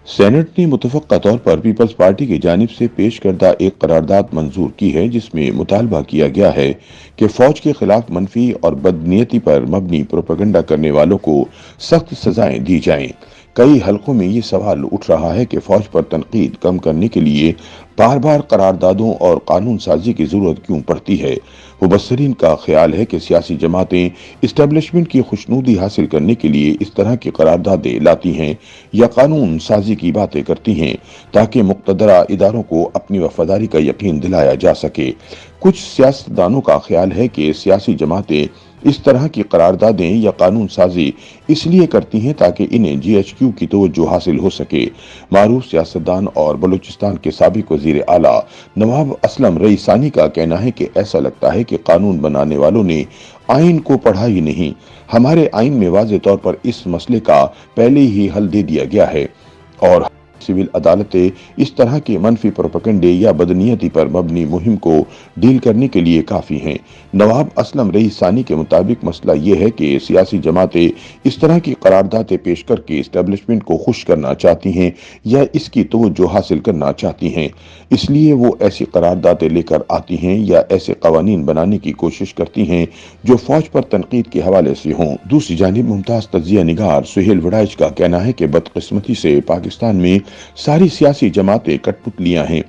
Saint نے متفقہ طور پر پیپلز پارٹی کی جانب سے پیش کردہ ایک قرارداد منظور کی ہے جس میں مطالبہ کیا گیا ہے کہ فوج کے خلاف منفی اور بدنیتی پر مبنی پروپیگنڈا کرنے والوں کو سخت سزائیں دی جائیں۔ کئی حلقوں میں یہ سوال اٹھ رہا ہے کہ فوج پر تنقید کم کرنے کے لیے بار بار قراردادوں اور قانون سازی کی ضرورت کیوں پڑتی ہے۔ مبصرین کا خیال ہے کہ سیاسی جماعتیں اسٹیبلشمنٹ کی خوشنودی حاصل کرنے کے لیے اس طرح کی قراردادیں لاتی ہیں یا قانون سازی کی باتیں کرتی ہیں تاکہ مقتدرہ اداروں کو اپنی وفاداری کا یقین دلایا جا سکے۔ کچھ سیاستدانوں کا خیال ہے کہ سیاسی جماعتیں اس طرح کی قراردادیں یا قانون سازی اس لیے کرتی ہیں تاکہ انہیں جی ایچ کیو کی توجہ حاصل ہو سکے۔ معروف سیاستدان اور بلوچستان کے سابق وزیر اعلیٰ نواب اسلم رئیسانی کا کہنا ہے کہ ایسا لگتا ہے کہ قانون بنانے والوں نے آئین کو پڑھا ہی نہیں۔ ہمارے آئین میں واضح طور پر اس مسئلے کا پہلے ہی حل دے دیا گیا ہے اور سول عدالتیں اس طرح کے منفی پروپیگنڈے یا بدنیتی پر مبنی مہم کو ڈیل کرنے کے لیے کافی ہیں۔ نواب اسلم رئیسانی کے مطابق مسئلہ یہ ہے کہ سیاسی جماعتیں اس طرح کی قراردادیں پیش کر کے اسٹیبلشمنٹ کو خوش کرنا چاہتی ہیں یا اس کی توجہ حاصل کرنا چاہتی ہیں، اس لیے وہ ایسی قراردادیں لے کر آتی ہیں یا ایسے قوانین بنانے کی کوشش کرتی ہیں جو فوج پر تنقید کے حوالے سے ہوں۔ دوسری جانب ممتاز تجزیہ نگار سہیل وڑائچ کا کہنا ہے کہ بدقسمتی سے پاکستان میں ساری سیاسی جماعتیں کٹ پتلیاں ہیں۔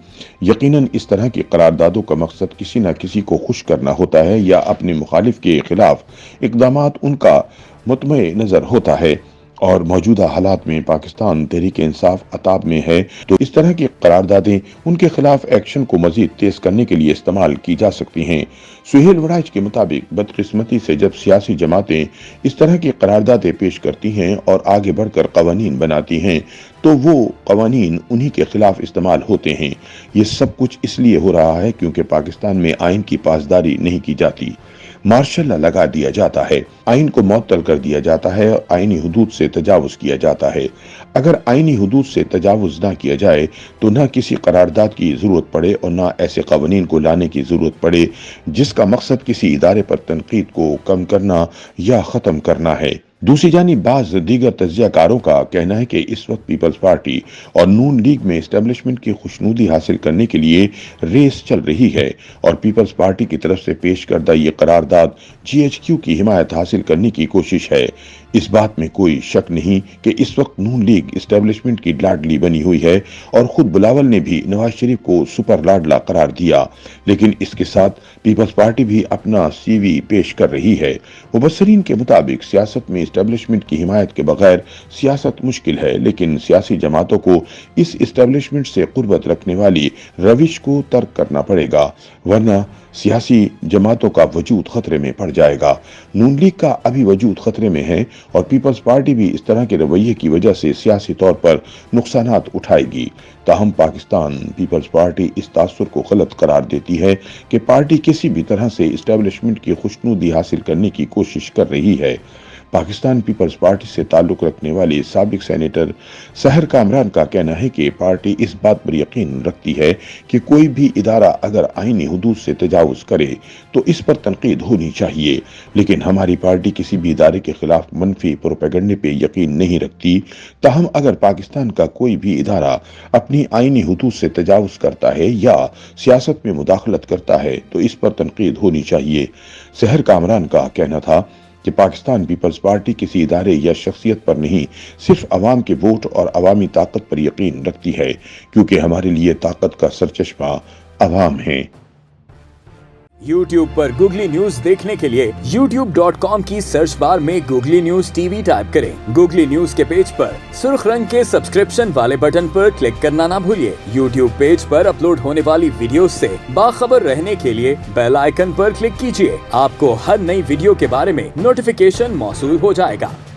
یقیناً اس طرح کی قراردادوں کا مقصد کسی نہ کسی کو خوش کرنا ہوتا ہے یا اپنے مخالف کے خلاف اقدامات ان کا مطمع نظر ہوتا ہے، اور موجودہ حالات میں پاکستان تحریک انصاف عتاب میں ہے تو اس طرح کی قراردادیں ان کے خلاف ایکشن کو مزید تیز کرنے کے لیے استعمال کی جا سکتی ہیں۔ سہیل وڑائچ کے مطابق بدقسمتی سے جب سیاسی جماعتیں اس طرح کی قراردادیں پیش کرتی ہیں اور آگے بڑھ کر قوانین بناتی ہیں تو وہ قوانین انہی کے خلاف استعمال ہوتے ہیں۔ یہ سب کچھ اس لیے ہو رہا ہے کیونکہ پاکستان میں آئین کی پاسداری نہیں کی جاتی، مارشل لا لگا دیا جاتا ہے، آئین کو معطل کر دیا جاتا ہے اور آئینی حدود سے تجاوز کیا جاتا ہے۔ اگر آئینی حدود سے تجاوز نہ کیا جائے تو نہ کسی قرارداد کی ضرورت پڑے اور نہ ایسے قوانین کو لانے کی ضرورت پڑے جس کا مقصد کسی ادارے پر تنقید کو کم کرنا یا ختم کرنا ہے۔ دوسری جانب بعض دیگر تجزیہ کاروں کا کہنا ہے کہ اس وقت پیپلز پارٹی اور نون لیگ میں اسٹیبلشمنٹ کی خوشنودی حاصل کرنے کے لیے ریس چل رہی ہے اور پیپلز پارٹی کی طرف سے پیش کردہ یہ قرارداد جی ایچ کیو کی حمایت حاصل کرنے کی کوشش ہے۔ اس بات میں کوئی شک نہیں کہ اس وقت نون لیگ اسٹیبلشمنٹ کی لاڈلی بنی ہوئی ہے اور خود بلاول نے بھی نواز شریف کو سپر لاڈلا قرار دیا، لیکن اس کے ساتھ پیپلز پارٹی بھی اپنا سی وی پیش کر رہی ہے۔ مبصرین کے مطابق سیاست میں اسٹیبلشمنٹ کی حمایت کے بغیر سیاست مشکل ہے، لیکن سیاسی جماعتوں کو اس اسٹیبلشمنٹ سے قربت رکھنے والی روش کو ترک کرنا پڑے گا، ورنہ سیاسی جماعتوں کا وجود خطرے میں پڑ جائے گا۔ نون لیگ کا ابھی وجود خطرے میں ہے اور پیپلز پارٹی بھی اس طرح کے رویے کی وجہ سے سیاسی طور پر نقصانات اٹھائے گی۔ تاہم پاکستان پیپلز پارٹی اس تاثر کو غلط قرار دیتی ہے کہ پارٹی کسی بھی طرح سے اسٹیبلشمنٹ کی خوشنودی حاصل کرنے کی کوشش کر رہی ہے۔ پاکستان پیپلز پارٹی سے تعلق رکھنے والے سابق سینیٹر سحر کامران کا کہنا ہے کہ پارٹی اس بات پر یقین رکھتی ہے کہ کوئی بھی ادارہ اگر آئینی حدود سے تجاوز کرے تو اس پر تنقید ہونی چاہیے، لیکن ہماری پارٹی کسی بھی ادارے کے خلاف منفی پروپیگنڈے پہ یقین نہیں رکھتی۔ تاہم اگر پاکستان کا کوئی بھی ادارہ اپنی آئینی حدود سے تجاوز کرتا ہے یا سیاست میں مداخلت کرتا ہے تو اس پر تنقید ہونی چاہیے۔ سحر کامران کا کہنا تھا کہ پاکستان پیپلز پارٹی کسی ادارے یا شخصیت پر نہیں، صرف عوام کے ووٹ اور عوامی طاقت پر یقین رکھتی ہے، کیونکہ ہمارے لیے طاقت کا سرچشمہ عوام ہیں۔ YouTube پر گوگلی نیوز دیکھنے کے لیے youtube.com کی سرچ بار میں googly news T V type کریں۔ گوگلی نیوز کے پیج پر سرخ رنگ کے سبسکرپشن والے بٹن پر کلک کرنا نہ بھولیے۔ YouTube پیج پر اپلوڈ ہونے والی ویڈیوز سے باخبر رہنے کے لیے بیل آئیکن پر کلک کیجیے۔ آپ کو ہر نئی ویڈیو کے بارے میں نوٹیفیکیشن موصول ہو جائے گا۔